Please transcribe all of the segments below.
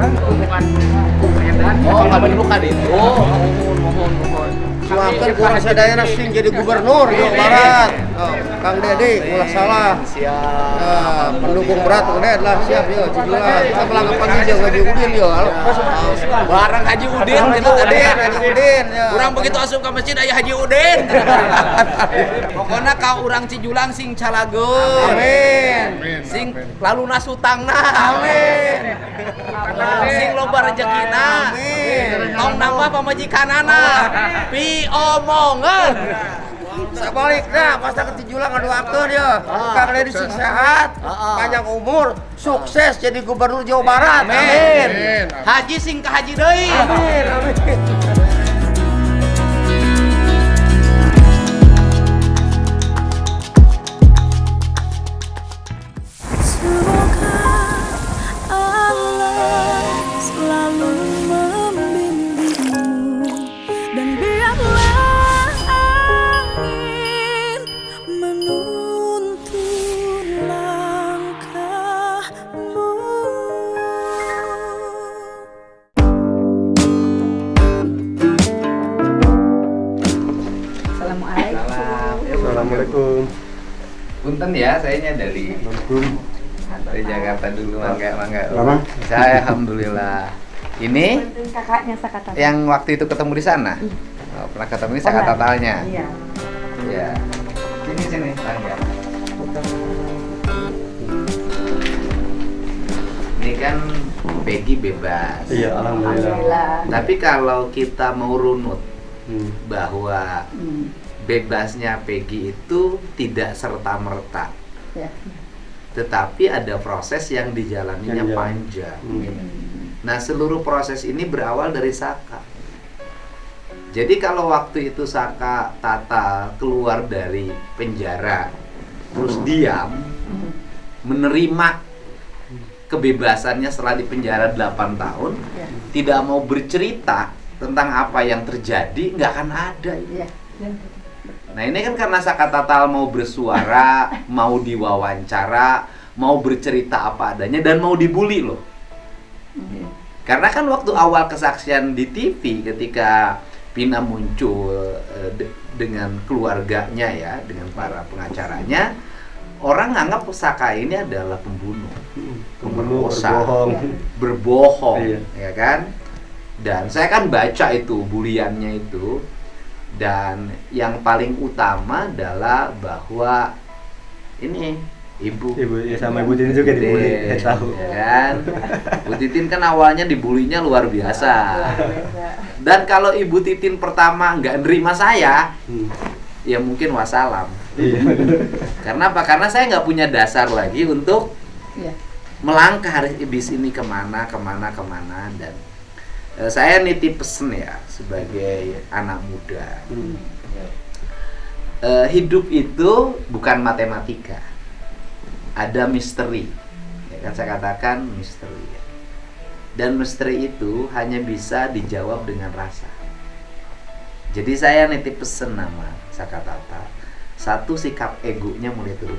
Oh, nggak menemukan itu. Oh, mohon. Suakan kurang sadayana sing jadi gubernur Jawa Barat. Oh, Kang Dede, ulah salah. Siap. Pendukung berat udah lah siap yo, cijulan. Kita pelanggan pagi jeung Haji Udin yo. Barang Haji Udin gitu tadi. Haji Udin yo. Urang begitu asup ke masjid aya Haji Udin. Pokona ka urang Cijulang sing calageun. Amin. Sing laluna sutangna. Amin. Sing loba rezekina. Amin. Tong nambah pamajikanana. Pi omongan. Sebaliknya pas ke Cijulang ngadoakeun yo. Kang Dede sing sehat, panjang umur, sukses jadi gubernur Jawa Barat. Amin. Haji sing ka haji deui. Amin. Semoga Allah selalu membimbingmu dan biarlah angin menuntun langkahmu. Assalamualaikum. Punten ya, saya dari Jakarta dulu, mangga. Lama? Saya alhamdulillah. Ini kakaknya Sakata. yang waktu itu ketemu di sana. Oh, pernah ketemu di Sakata Tatalnya. Iya. Ya. Sini, mangga. Ini kan Peggy bebas. Iya, alhamdulillah. Alhamdulillah. Tapi kalau kita mau runut bahwa Hmm. bebasnya Peggy itu tidak serta-merta. Ya. Tetapi ada proses yang dijalaninya Iya. panjang. Nah, seluruh proses ini berawal dari Saka. Jadi kalau waktu itu Saka Tata keluar dari penjara, terus diam, menerima kebebasannya setelah di penjara 8 tahun, Ya. tidak mau bercerita tentang apa yang terjadi, nggak akan ada. Ya. Nah, ini kan karena Saka Tatal mau bersuara, mau diwawancara, mau bercerita apa adanya, dan mau dibully loh. Karena kan waktu awal kesaksian di TV ketika Pina muncul dengan keluarganya ya, dengan para pengacaranya, orang nganggap Saka ini adalah pembunuh, pemerkosa, berbohong, Iya. ya kan? Dan saya kan baca itu buliannya itu, dan yang paling utama adalah bahwa ini ibu Ya sama Ibu Titin juga dibully, Titin, saya tahu. ya kan? Bu Titin kan awalnya dibulinya luar biasa. Dan kalau Ibu Titin pertama nggak nerima saya, ya mungkin wassalam. Iya. Karena apa? Karena saya nggak punya dasar lagi untuk Ya. melangkah bis ini kemana. Dan saya nitip pesen ya sebagai anak muda. Hidup itu bukan matematika, ada misteri, ya kan, saya katakan misteri. Dan misteri itu hanya bisa dijawab dengan rasa. Jadi saya nitip pesen nama Saka Tata, satu, sikap egonya mulai turun.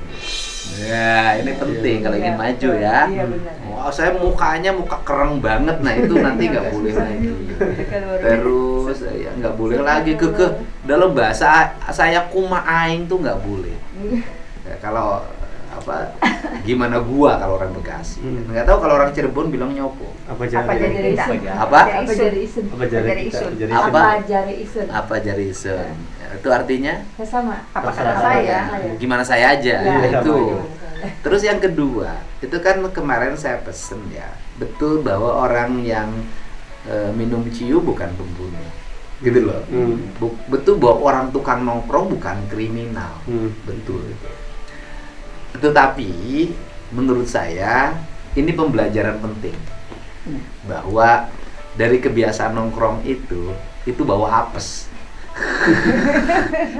Ya, ini penting kalau ingin maju ya. Iya, benar. Wah, saya muka kereng banget, nah itu nanti nggak boleh lagi. Terus ya nggak boleh lagi kekeh dalam bahasa saya kuma aing tuh nggak boleh. Ya, kalau apa gimana gua kalau orang Bekasi, nggak tahu kalau orang Cirebon bilang nyopo. Apa Apa jari? jadi isun? Apa? Apa jadi isun? Apa jari kita? Jari Apa? Apa jari isun? Apa jari isun? Ya, itu artinya Ya, sama. Apa Terserah kata saya? gimana saya aja Ya, itu. sama. Terus yang kedua, itu kan kemarin saya pesen ya, betul bahwa orang yang minum ciu bukan pembunuh, gitu loh. Betul bahwa orang tukang nongkrong bukan kriminal, betul. Tetapi menurut saya ini pembelajaran penting bahwa dari kebiasaan nongkrong itu bawa apes.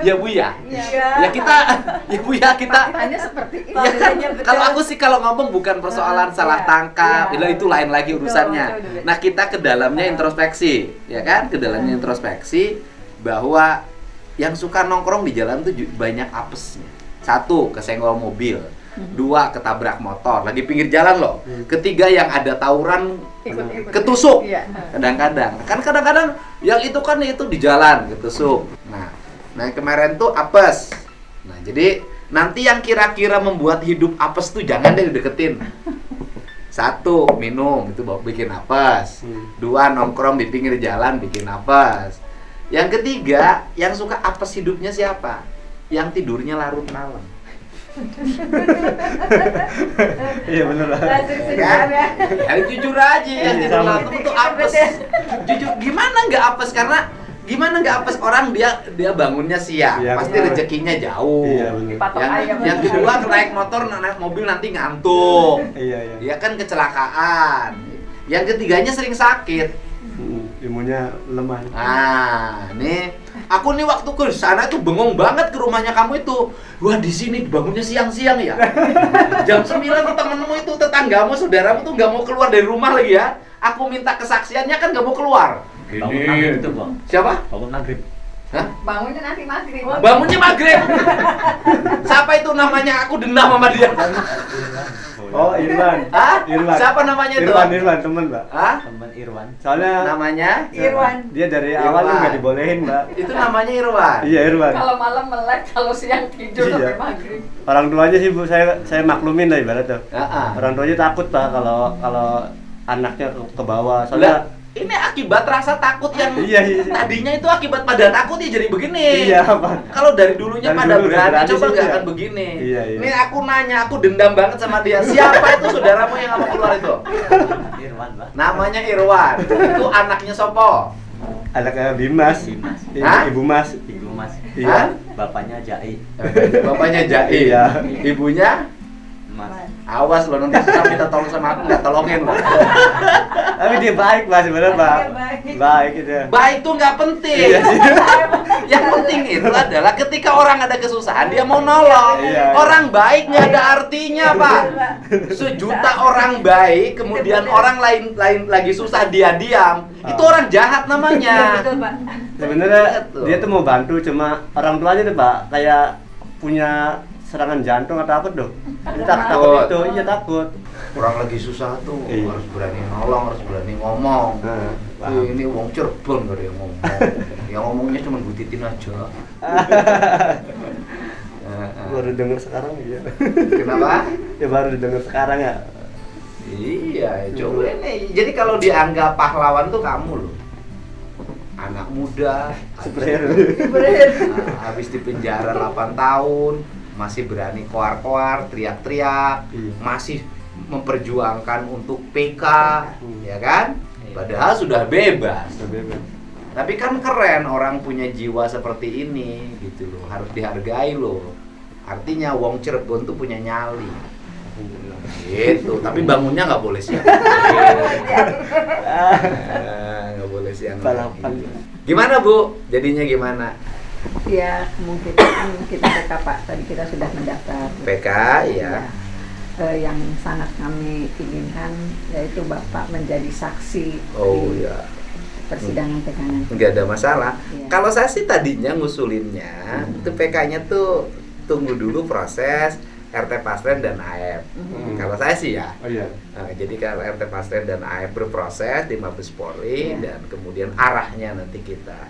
Ya Bu ya. Ya Bu ya kita. Hanya seperti itu. Ya kan, kalau aku sih kalau ngomong bukan persoalan salah tangkap, itu lain lagi urusannya. Betul. Nah, kita ke dalamnya introspeksi, ya kan? Ke dalamnya introspeksi bahwa yang suka nongkrong di jalan tuh banyak apesnya. Satu, kesenggol mobil. 2 ketabrak motor, lagi pinggir jalan loh. Ketiga yang ada tawuran Ikut-ikut. ketusuk. Iya. Kadang-kadang yang itu kan itu di jalan ketusuk. Nah kemarin tuh apes. Nah jadi nanti yang kira-kira membuat hidup apes tuh jangan deh dideketin. 1 minum itu bikin apes. 2 nongkrong di pinggir jalan bikin apes. Yang ketiga yang suka apes hidupnya siapa? Yang tidurnya larut malam. Iya bener lah. Langsung Kan? senyum ya. Ya, jujur aja yang Iya, tidur sama. larut itu apes. Jujur gimana nggak apes karena gimana nggak apes orang dia bangunnya siang, Siang. pasti rezekinya jauh. Iya bener. Patok ayam. Yang kedua naik motor naik mobil nanti ngantuk. Iya. Ya kan kecelakaan. Yang ketiganya sering sakit. Imunnya lemah. Nah, nih aku nih waktu ke sana tuh bengong banget ke rumahnya kamu itu. Wah, di sini bangunnya siang-siang ya. Jam 9 tuh temenmu itu, tetanggamu, saudaramu tuh nggak mau keluar dari rumah lagi ya. Aku minta kesaksiannya kan nggak mau keluar. Bangun maghrib itu, Bang. Siapa? Bangun maghrib. Hah? Bangunnya nanti maghrib. Bangunnya maghrib. Siapa itu namanya? Aku dendam sama dia. Oh, Irwan. Hah? Irwan. Siapa namanya itu? Irwan, temen Mbak. Hah? Teman Irwan. Soalnya Namanya? Irwan. dia dari Irwan. awal tuh nggak dibolehin Mbak. Itu namanya Irwan. Iya Irwan. Kalau malam melek, kalau siang tidur Iya. sampai maghrib. Orang tuanya sih Bu, saya maklumin lah ibarat tuh. Heeh. Orang tuanya takut Pak kalau anaknya ke bawah. Lah, Soalnya ini akibat rasa takut yang Iya. tadinya itu akibat pada takut ya jadi begini. Iya Pak. Kalau dari dulunya Dari pada dulu udah berani, berani coba sih, nggak iya. akan begini. Iya. Ini aku nanya, aku dendam banget sama dia. Siapa itu saudaramu yang mau keluar itu? Irwan, Bang. Namanya Irwan. Itu anaknya Sopo. Anaknya Bimas. Dimas. Hah? Ibu Mas. Ibu Mas. Iya. Bapaknya Jai. Bapaknya Jai. Iya. Ibunya Mas. awas loh nanti susah minta tolong sama aku nggak tolongin loh. Tapi dia baik Pak sebenarnya Pak. Baik. Baik gitu. Baik tuh nggak penting. Iya sih. Yang penting itu adalah ketika orang ada kesusahan dia mau nolong. Iya. Orang baik nggak ada artinya Pak. Sejuta orang baik kemudian orang lain lagi susah dia diam. Itu orang jahat namanya. Betul, Pak. Sebenarnya Betul. dia tuh mau bantu cuma orang tuanya tuh Pak kayak punya serangan jantung atau apa tuh. Dia takut itu, iya takut. Orang lagi susah tuh Iya. harus berani nolong, harus berani ngomong. Nah, paham. Ini wong Cirebon gak ada yang ngomong. Yang ngomongnya cuma Bu Titin aja. Baru denger sekarang ya. Kenapa? Ya baru denger sekarang ya. Iya, coba ini. Jadi kalau dianggap pahlawan tuh kamu loh. Anak muda, Superhero. habis di penjara 8 tahun, masih berani koar-koar, teriak-teriak, Iya. masih memperjuangkan untuk PK, ya kan? Iya. Padahal sudah bebas. Sudah bebas. Tapi kan keren orang punya jiwa seperti ini gitu loh, harus dihargai loh. Artinya wong Cirebon tuh punya nyali. Gitu, tapi bangunnya nggak boleh siang. Nggak boleh siang. Balapan. Gimana Bu? Jadinya gimana? Ya, kemungkinan kita PK Pak. Tadi kita sudah mendaftar. PK ya. Yang sangat kami inginkan yaitu Bapak menjadi saksi Oh di ya, persidangan PK nanti. nggak ada masalah. Iya. Kalau saya sih tadinya ngusulinnya itu PK-nya tuh tunggu dulu proses RT Pasren dan AF. Kalau saya sih ya. Oh iya. Nah, jadi kalau RT Pasren dan AF berproses di Mabes Polri Iya. dan kemudian arahnya nanti kita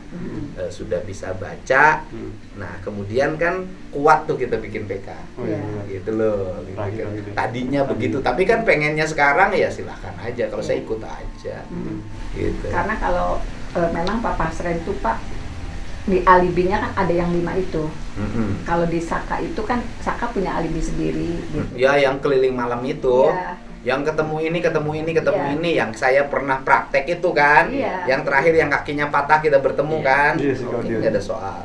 sudah bisa baca. Nah, kemudian kan kuat tuh kita bikin PK. Oh iya. Gitu loh. Terakhir gitu. Tadinya begitu, tapi kan pengennya sekarang ya silahkan aja. Kalau saya ikut aja. Gitu. Karena kalau memang Pak Pasren itu Pak di alibinya kan ada yang 5 itu. Mm-mm. Kalau di Saka itu kan Saka punya alibi sendiri gitu. Ya, yang keliling malam itu. Iya. Yang ketemu ini, Iya. ini, yang saya pernah praktek itu kan. Iya. Yang terakhir yang kakinya patah kita bertemu kan. Iya sih, kalau Oke, dia. nggak ada soal.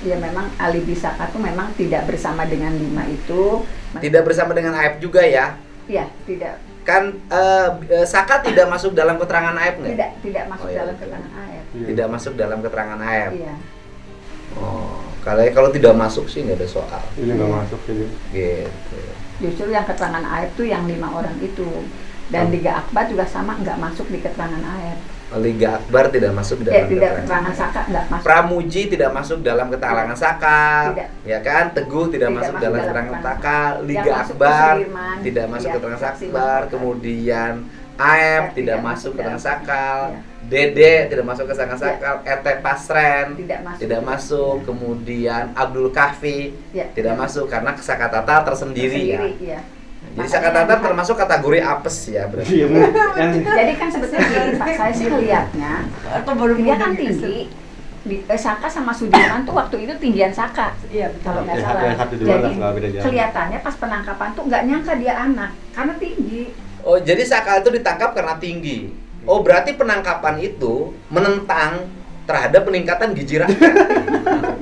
Ya memang alibi Saka tuh memang tidak bersama dengan 5 itu. Tidak bersama dengan AF juga ya. Iya, tidak. Kan Saka tidak masuk dalam keterangan AF nggak? Tidak masuk Oh, iya, dalam betul. keterangan AF. Iya. Tidak masuk dalam keterangan AF. Iya. Oh, kalau tidak masuk sih nggak ada soal. Ini nggak masuk ini. Gitu. Justru yang keterangan AF tuh yang 5 orang itu. Dan Liga Akbar juga sama, nggak masuk di keterangan AR. Liga Akbar tidak masuk dalam Tidak keterangan Saka nggak masuk. Pramuji tidak masuk dalam keterangan Saka, Tidak. ya kan? Teguh tidak masuk dalam keterangan Saka. Liga Yang masuk Akbar Sudirman, tidak masuk ya, keterangan saksi Akbar. mata. Kemudian AF tidak masuk keterangan Sakal. Dede tidak masuk keterangan Sakal. RT Pasren tidak masuk. Kemudian Abdul Kahfi tidak masuk karena Saka Tatal tersendiri ya. Iya. Jadi Saka Tatal termasuk kategori apes ya berarti. Jadi kan sebetulnya gini, Pak, saya sih ngeliatnya dia kan tinggi. Saka sama Sudirman tuh waktu itu tinggian Saka. Iya, kalau nggak salah. Jadi kelihatannya pas penangkapan tuh nggak nyangka dia anak karena tinggi. Oh, jadi Saka itu ditangkap karena tinggi. Oh, berarti penangkapan itu menentang terhadap peningkatan gizi rakyat.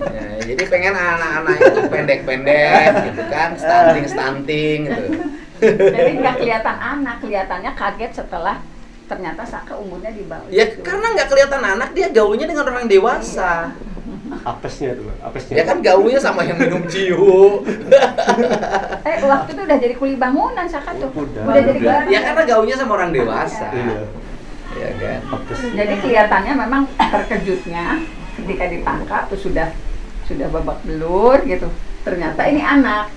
Ya, jadi pengen anak-anak itu pendek-pendek gitu kan, stunting gitu. Jadi nggak kelihatan anak, kelihatannya kaget setelah ternyata Saka umurnya di bawah. Ya karena nggak kelihatan anak, dia gaulnya dengan orang dewasa. Apesnya tuh, apesnya. Ya kan gaulnya sama yang minum ciu. Waktu itu udah jadi kuli bangunan Saka tuh. Udah jadi barang. Ya karena gaulnya sama orang dewasa. Iya. Ya kan. Jadi kelihatannya memang terkejutnya ketika ditangkap tuh sudah babak belur gitu. Ternyata ini anak.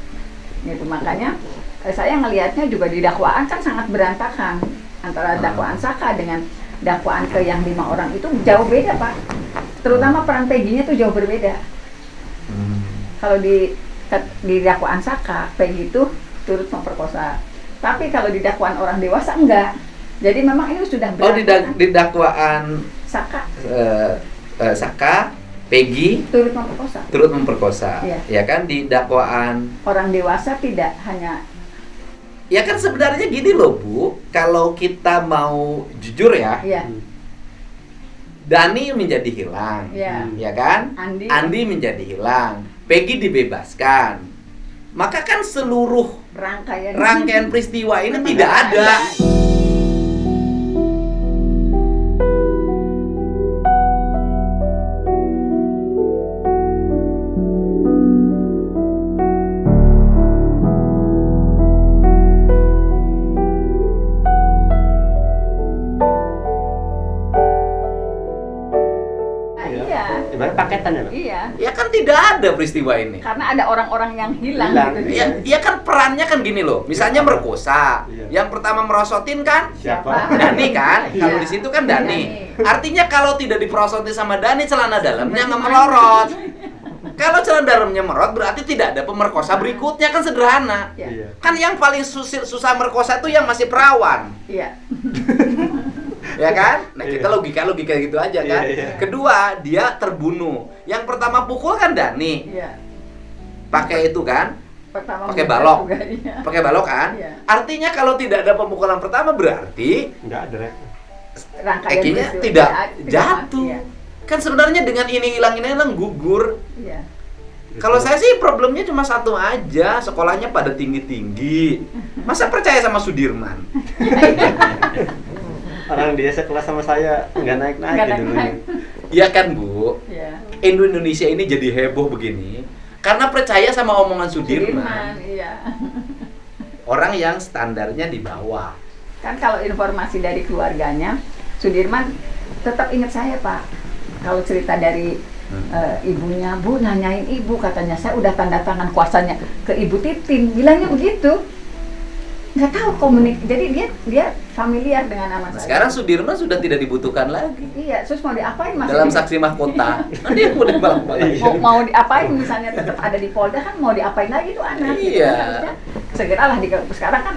Gitu makanya saya ngelihatnya juga di dakwaan kan sangat berantakan antara dakwaan Saka dengan dakwaan ke yang 5 orang itu jauh beda, Pak. Terutama peran Peggy-nya tuh jauh berbeda. Kalau di dakwaan Saka, Peggy itu turut memperkosa. Tapi kalau di dakwaan orang dewasa enggak. Jadi memang ini sudah berantakan. Oh, di dakwaan Saka Saka, Peggy turut memperkosa. Iya. Ya kan di dakwaan orang dewasa tidak hanya. Ya kan sebenarnya gini loh Bu, kalau kita mau jujur ya, Iya. Dani menjadi hilang, Iya. ya kan? Andi menjadi hilang, Peggy dibebaskan. Maka kan seluruh rangkaian peristiwa ini tidak ada. Paketan ya, Pak? Iya. Ya kan tidak ada peristiwa ini. Karena ada orang-orang yang hilang. Gitu. Ya kan perannya kan gini loh. Misalnya merkosa. Iya. Yang pertama merosotin kan Siapa? Dani kan? Iya. Kalau di situ kan Dani. Dani. Artinya kalau tidak diprosoti sama Dani, celana dalamnya nggak melorot. Kalau celana dalamnya merot berarti tidak ada pemerkosa berikutnya, kan sederhana. Iya. Kan yang paling susah merkosa itu yang masih perawan. Iya. Ya kan? Nah, kita logika gitu aja kan. Iya. Kedua, dia terbunuh. Yang pertama pukul kan Dani. Iya. Pakai itu kan? Pertama Pakai balok. juga, iya. Pakai balok kan? Iya. Artinya kalau tidak ada pemukulan pertama berarti Enggak ada, Rek. Rangkaian Ekinya peristiwa tidak mati, jatuh. iya. Kan sebenarnya dengan ini hilang gugur. Iya. Kalau saya sih problemnya cuma satu aja, sekolahnya pada tinggi-tinggi. Masa percaya sama Sudirman? Orang dia sekelas sama saya nggak naik-naik dulu. Iya kan Bu? Iya. Indonesia ini jadi heboh begini karena percaya sama omongan Sudirman. Iya. Orang yang standarnya di bawah. Kan kalau informasi dari keluarganya, Sudirman tetap ingat saya, Pak. Kalau cerita dari ibunya, Bu nanyain ibu, katanya saya udah tanda tangan kuasanya ke Ibu Titin, bilangnya begitu. Nggak tahu jadi dia familiar dengan nama saya. Sekarang Sudirman sudah tidak dibutuhkan lagi. Iya, terus mau diapain Mas? Dalam saksi mahkota. Dia mau dibalas. Mau diapain misalnya tetap ada di Polda, kan mau diapain lagi tuh anak. Iya. Harusnya segeralah sekarang kan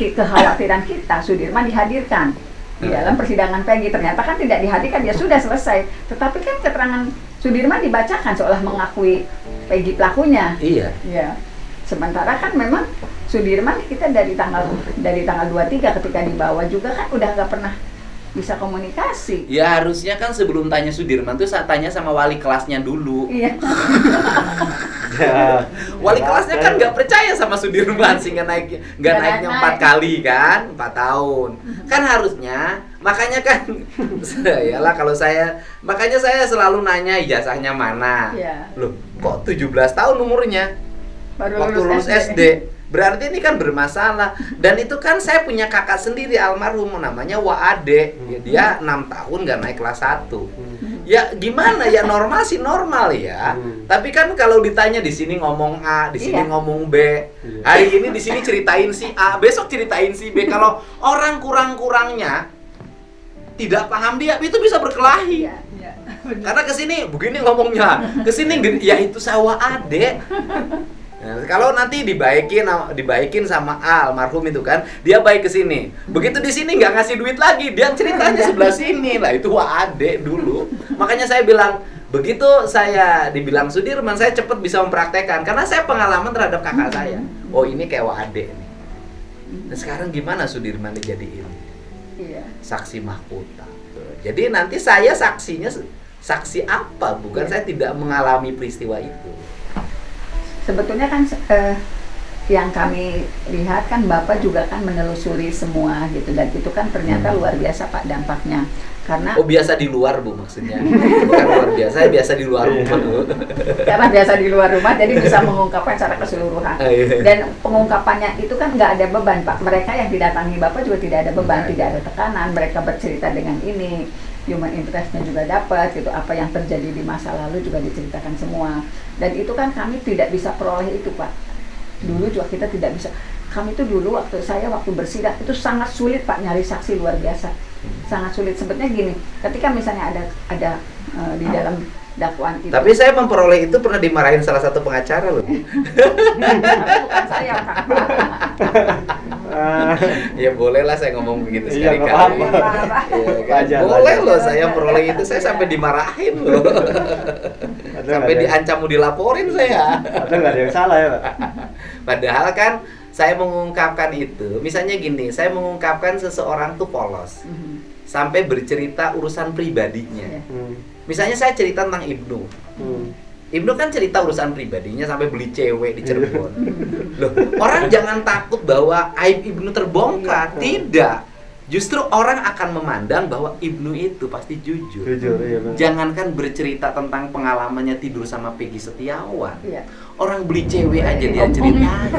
kekhawatiran kita Sudirman dihadirkan di dalam persidangan Peggy, ternyata kan tidak dihadirkan, ya sudah selesai. Tetapi kan keterangan Sudirman dibacakan seolah mengakui Peggy pelakunya. Iya. Iya. Sementara kan memang Sudirman kita dari tanggal 23 ketika dibawa juga kan udah nggak pernah bisa komunikasi. Ya harusnya kan sebelum tanya Sudirman tuh saya tanya sama wali kelasnya dulu. Iya. Ya. Wali kelasnya kan nggak percaya sama Sudirman sehingga nggak naiknya 4 kali kan, 4 tahun. Kan harusnya, makanya kan makanya saya selalu nanya ijazahnya mana. Iya. Loh, kok 17 tahun umurnya? Baru Waktu lulus SD. Berarti ini kan bermasalah. Dan itu kan saya punya kakak sendiri almarhum namanya Waade. Dia 6 tahun nggak naik kelas 1. Ya gimana ya, normal sih normal ya. Tapi kan kalau ditanya di sini ngomong A, di sini ngomong B. Hari ini di sini ceritain si A, besok ceritain si B. Kalau orang kurang-kurangnya tidak paham dia, itu bisa berkelahi. Karena kesini begini ngomongnya, kesini ya itu sawah Ade. Nah, kalau nanti dibaikin sama A, almarhum itu kan, dia baik ke sini. Begitu di sini nggak ngasih duit lagi, dia ceritanya sebelah sini lah, itu wah Ade dulu. Makanya saya bilang, begitu saya dibilang Sudirman, saya cepet bisa mempraktekkan karena saya pengalaman terhadap kakak saya. Oh ini kayak wah Ade nih. Nah, sekarang gimana Sudirman dijadiin saksi mahkota? Jadi nanti saya saksinya saksi apa? Bukan saya tidak mengalami peristiwa itu. Sebetulnya kan yang kami lihat kan Bapak juga kan menelusuri semua gitu, dan itu kan ternyata luar biasa Pak dampaknya. Karena biasa di luar Bu maksudnya. Bukan luar biasa, biasa di luar rumah Bu. Karena biasa di luar rumah jadi bisa mengungkapkan secara keseluruhan. Dan pengungkapannya itu kan nggak ada beban Pak. Mereka yang didatangi Bapak juga tidak ada beban, tidak ada tekanan. Mereka bercerita dengan ini, human interest-nya juga dapat gitu. Apa yang terjadi di masa lalu juga diceritakan semua. Dan itu kan kami tidak bisa peroleh itu Pak. Dulu juga kita tidak bisa. Kami itu dulu waktu bersidang itu sangat sulit Pak nyari saksi, luar biasa. Sangat sulit. Sebetulnya gini, ketika misalnya ada di dalam dakwaan itu. Tapi saya memperoleh itu pernah dimarahin salah satu pengacara loh. Bukan saya Pak. Ya boleh lah saya ngomong begitu Iya, sekali-kali. apa-apa. Ya, kan? Wajar, Boleh wajar. loh saya peroleh itu, saya sampai dimarahin loh. Sampai diancam mau dilaporin saya. Atau nggak ada yang salah ya Pak? Padahal kan saya mengungkapkan itu, misalnya gini, saya mengungkapkan seseorang tuh polos, sampai bercerita urusan pribadinya. Misalnya saya cerita tentang Ibnu. Ibnu kan cerita urusan pribadinya sampai beli cewek di Cirebon. Loh, orang jangan takut bahwa aib Ibnu terbongkar, tidak. Justru orang akan memandang bahwa Ibnu itu pasti jujur. Jujur, iya Bang. Jangankan bercerita tentang pengalamannya tidur sama Peggy Setiawan. Iya. Orang beli cewek aja dia ceritain.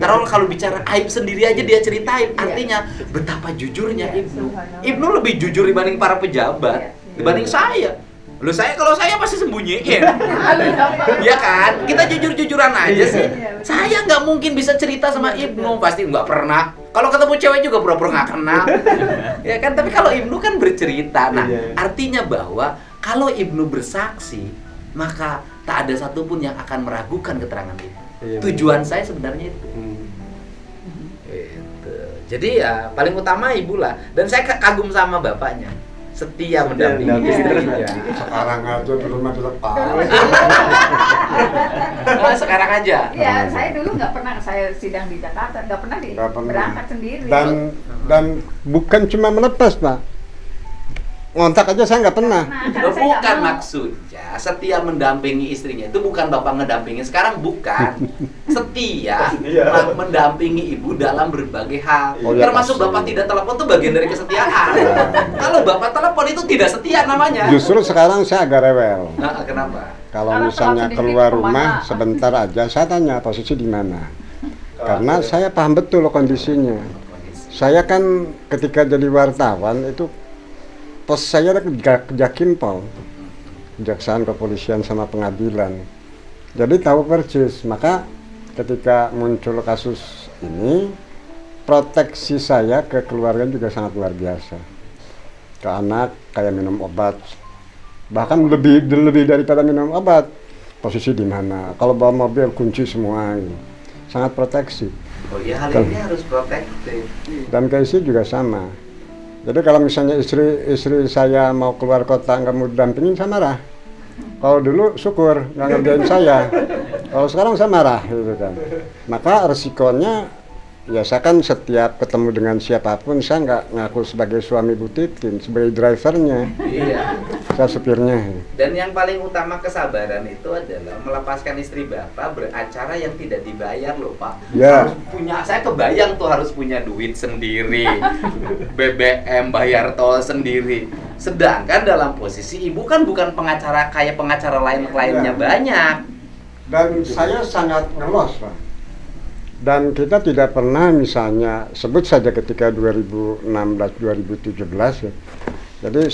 Kalau bicara aib sendiri aja dia ceritain. Artinya betapa jujurnya Ibnu. Ibnu lebih jujur dibanding para pejabat, dibanding saya. Loh kalau saya pasti sembunyiin. Ya kan? Kita jujur-jujuran aja sih. Saya nggak mungkin bisa cerita sama Ibnu, pasti nggak pernah. Kalau ketemu cewek juga pura-pura nggak kenal. Ya kan? Tapi kalau Ibnu kan bercerita. Nah, artinya bahwa kalau Ibnu bersaksi, maka tak ada satupun yang akan meragukan keterangan itu. Tujuan saya sebenarnya itu. Gitu. Jadi ya paling utama ibu lah. Dan saya kagum sama bapaknya. Setia mendampingi istrinya. Sekarang aja belum ada lepas. Sekarang aja. Iya, saya dulu nggak pernah saya sidang di Jakarta, nggak pernah berangkat sendiri. Dan bukan cuma melepas Pak. Ngontak aja saya nggak pernah. Bukan maksudnya setia mendampingi istrinya itu bukan bapak ngedampingin sekarang, bukan. Setia mendampingi ibu dalam berbagai hal. Termasuk bapak tidak telepon itu bagian dari kesetiaan. Kalau bapak telepon itu tidak setia namanya. Justru sekarang saya agak rewel. Nah, kenapa? Kalau Karena misalnya telat keluar sedikit, rumah kemana? sebentar aja, saya tanya posisi di mana. Karena saya paham betul kondisinya. Saya kan ketika jadi wartawan itu pos saya ada Jakimpol, kejaksaan, kepolisian sama pengadilan. Jadi tahu persis. Maka ketika muncul kasus ini, proteksi saya ke keluarga juga sangat luar biasa. Ke anak kayak minum obat, bahkan lebih daripada minum obat. Posisi di mana? Kalau bawa mobil kunci semua, sangat proteksi. Oh iya, hal ini harus protektif. Dan ke istri juga sama. Jadi kalau misalnya istri saya mau keluar kota nggak mau dampingin, saya marah. Kalau dulu syukur nggak ngerjain saya. Kalau sekarang saya marah gitu kan. Maka resikonya ya saya kan setiap ketemu dengan siapapun saya nggak ngaku sebagai suami Bu Titin, sebagai drivernya. Iya. Saya supirnya. Dan yang paling utama kesabaran itu adalah melepaskan istri bapak beracara yang tidak dibayar loh Pak. Ya. Harus punya, saya kebayang tuh harus punya duit sendiri, BBM, bayar tol sendiri. Sedangkan dalam posisi ibu kan bukan pengacara kayak pengacara lain kliennya banyak. Dan saya sangat ngelos Pak. Dan kita tidak pernah misalnya sebut saja ketika 2016-2017 ya. Jadi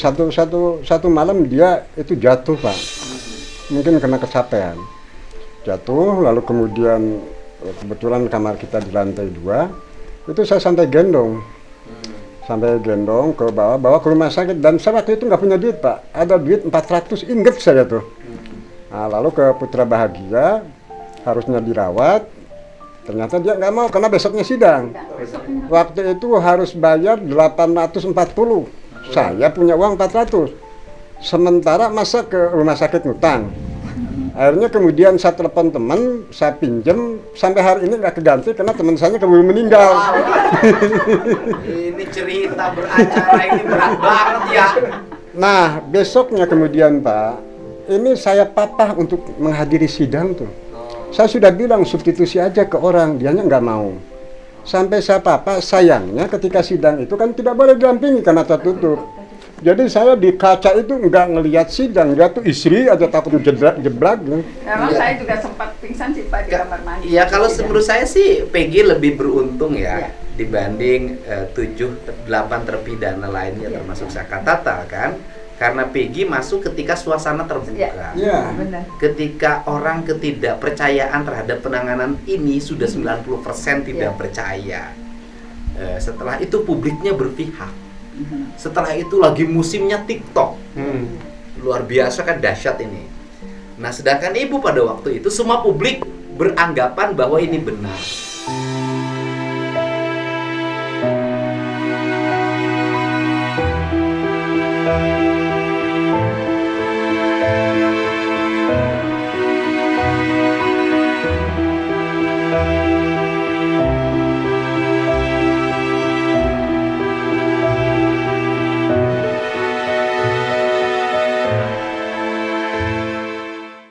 satu malam dia itu jatuh Pak, mungkin kena kecapean, jatuh lalu kemudian kebetulan kamar kita di lantai 2, itu saya sampai gendong ke bawah, bawa ke rumah sakit dan saya waktu itu nggak punya duit Pak, ada duit 400 inget saya tuh. Nah, lalu ke Putra Bahagia harusnya dirawat. Ternyata dia nggak mau karena besoknya sidang. Waktu itu harus bayar 840. Saya punya uang 400. Sementara masa ke rumah sakit ngutang. Akhirnya kemudian saya telepon teman, saya pinjam sampai hari ini nggak keganti karena teman saya keburu meninggal. Ini cerita beracara ini berat banget ya. Nah besoknya kemudian Pak, ini saya papah untuk menghadiri sidang tuh. Saya sudah bilang substitusi aja ke orang, dianya nggak mau. Sampai saya papa, sayangnya ketika sidang itu kan tidak boleh didampingi karena tertutup. Jadi saya di kaca itu nggak ngelihat sidang, dia tuh istri aja takut jeblak. Memang saya juga sempat pingsan sih Pak di kamar mandi. Iya, kalau menurut saya sih Peggy lebih beruntung ya dibanding 7-8 terpidana lainnya termasuk Sakatata kan. Karena Peggy masuk ketika suasana terbuka. Iya. Benar. Ketika orang ketidakpercayaan terhadap penanganan ini sudah 90% tidak percaya. Setelah itu publiknya berpihak. Setelah itu lagi musimnya TikTok. Luar biasa kan, dahsyat ini. Nah, sedangkan ibu pada waktu itu semua publik beranggapan bahwa ini benar.